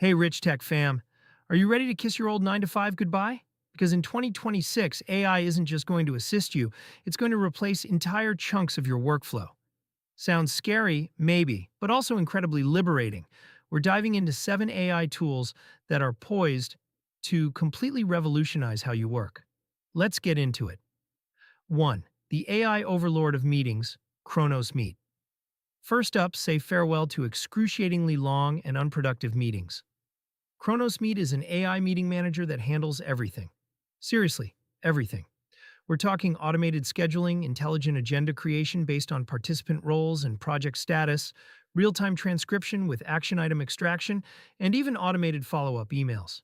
Hey, RichTech fam, are you ready to kiss your old 9 to 5 goodbye? Because in 2026, AI isn't just going to assist you, it's going to replace entire chunks of your workflow. Sounds scary, maybe, but also incredibly liberating. We're diving into 7 AI tools that are poised to completely revolutionize how you work. Let's get into it. 1. The AI overlord of meetings, Kronos Meet. First up, say farewell to excruciatingly long and unproductive meetings. Kronos Meet is an AI meeting manager that handles everything. Seriously, everything. We're talking automated scheduling, intelligent agenda creation based on participant roles and project status, real-time transcription with action item extraction, and even automated follow-up emails.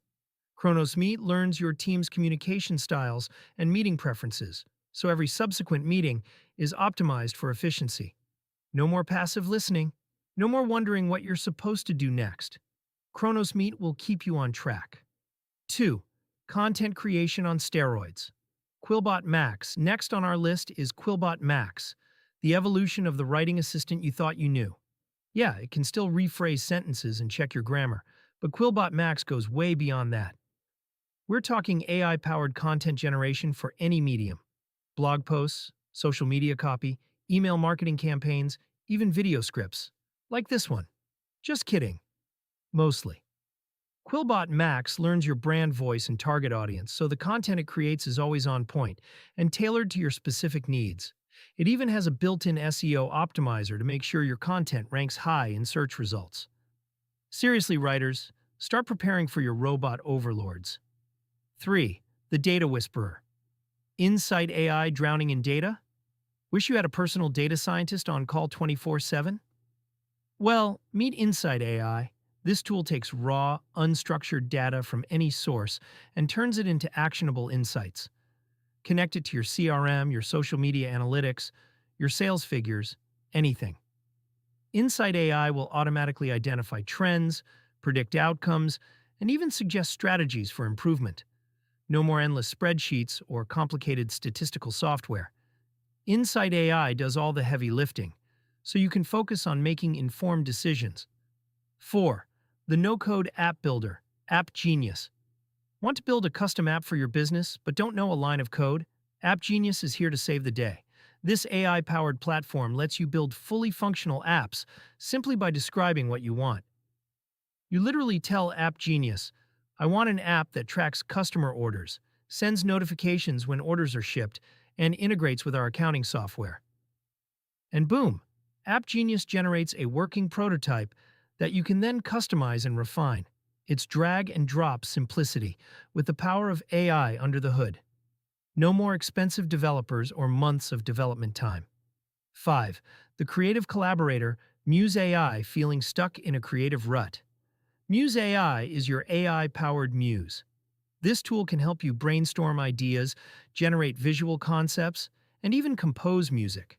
Kronos Meet learns your team's communication styles and meeting preferences, so every subsequent meeting is optimized for efficiency. No more passive listening. No more wondering what you're supposed to do next. Kronos Meet will keep you on track. 2. Content creation on steroids. Quillbot Max. Next on our list is Quillbot Max, the evolution of the writing assistant you thought you knew. Yeah, it can still rephrase sentences and check your grammar, but Quillbot Max goes way beyond that. We're talking AI-powered content generation for any medium. Blog posts, social media copy, email marketing campaigns, even video scripts. Like this one. Just kidding. Mostly. Quillbot Max learns your brand voice and target audience, so the content it creates is always on point and tailored to your specific needs. It even has a built-in SEO optimizer to make sure your content ranks high in search results. Seriously, writers, start preparing for your robot overlords. 3. The Data Whisperer. Insight AI drowning in data? Wish you had a personal data scientist on call 24/7? Well, meet Insight AI. This tool takes raw, unstructured data from any source and turns it into actionable insights. Connect it to your CRM, your social media analytics, your sales figures, anything. Insight AI will automatically identify trends, predict outcomes, and even suggest strategies for improvement. No more endless spreadsheets or complicated statistical software. Insight AI does all the heavy lifting, so you can focus on making informed decisions. 4. The no-code app builder, App Genius. Want to build a custom app for your business, but don't know a line of code? App Genius is here to save the day. This AI-powered platform lets you build fully functional apps simply by describing what you want. You literally tell App Genius, I want an app that tracks customer orders, sends notifications when orders are shipped, and integrates with our accounting software. And boom, App Genius generates a working prototype that you can then customize and refine. It's drag and drop simplicity with the power of AI under the hood. No more expensive developers or months of development time. 5. The creative collaborator, Muse AI, feeling stuck in a creative rut. Muse AI is your AI-powered muse. This tool can help you brainstorm ideas, generate visual concepts, and even compose music.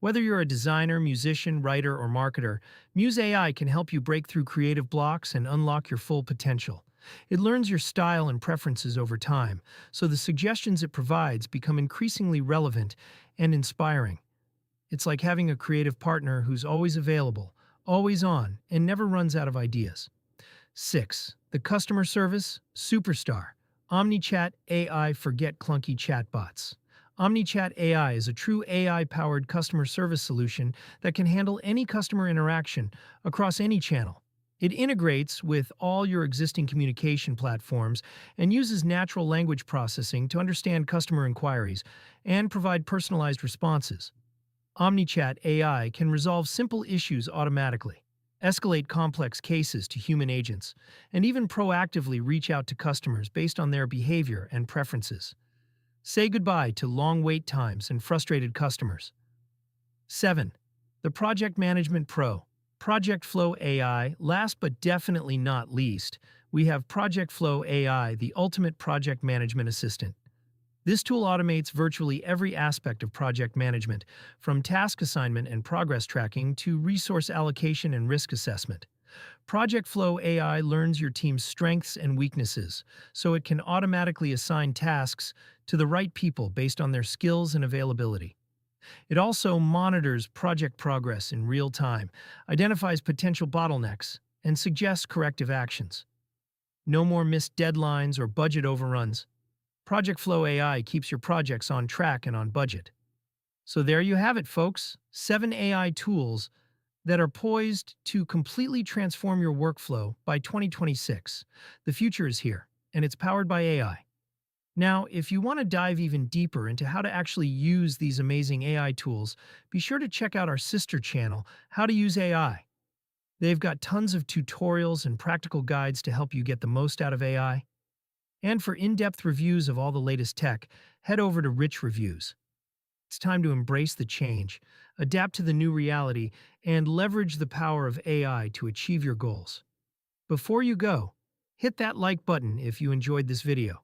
Whether you're a designer, musician, writer, or marketer, Muse AI can help you break through creative blocks and unlock your full potential. It learns your style and preferences over time, so the suggestions it provides become increasingly relevant and inspiring. It's like having a creative partner who's always available, always on, and never runs out of ideas. 6. The customer service superstar. OmniChat AI, forget clunky chatbots. OmniChat AI is a true AI-powered customer service solution that can handle any customer interaction across any channel. It integrates with all your existing communication platforms and uses natural language processing to understand customer inquiries and provide personalized responses. OmniChat AI can resolve simple issues automatically, escalate complex cases to human agents, and even proactively reach out to customers based on their behavior and preferences. Say goodbye to long wait times and frustrated customers. 7. The Project Management Pro. Project Flow AI. Last but definitely not least, we have Project Flow AI, the ultimate project management assistant. This tool automates virtually every aspect of project management, from task assignment and progress tracking to resource allocation and risk assessment. Project Flow AI learns your team's strengths and weaknesses, so it can automatically assign tasks to the right people based on their skills and availability. It also monitors project progress in real time, identifies potential bottlenecks, and suggests corrective actions. No more missed deadlines or budget overruns. Project Flow AI keeps your projects on track and on budget. So there you have it, folks. 7 AI tools that are poised to completely transform your workflow by 2026. The future is here, and it's powered by AI. Now, if you want to dive even deeper into how to actually use these amazing AI tools, be sure to check out our sister channel, How to Use AI. They've got tons of tutorials and practical guides to help you get the most out of AI. And for in-depth reviews of all the latest tech, head over to Rich Reviews. It's time to embrace the change, adapt to the new reality, and leverage the power of AI to achieve your goals. Before you go, hit that like button if you enjoyed this video.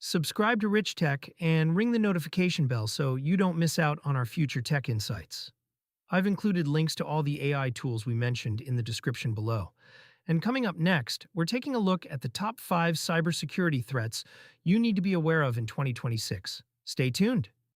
Subscribe to RichTech and ring the notification bell so you don't miss out on our future tech insights. I've included links to all the AI tools we mentioned in the description below. And coming up next, we're taking a look at the top 5 cybersecurity threats you need to be aware of in 2026. Stay tuned.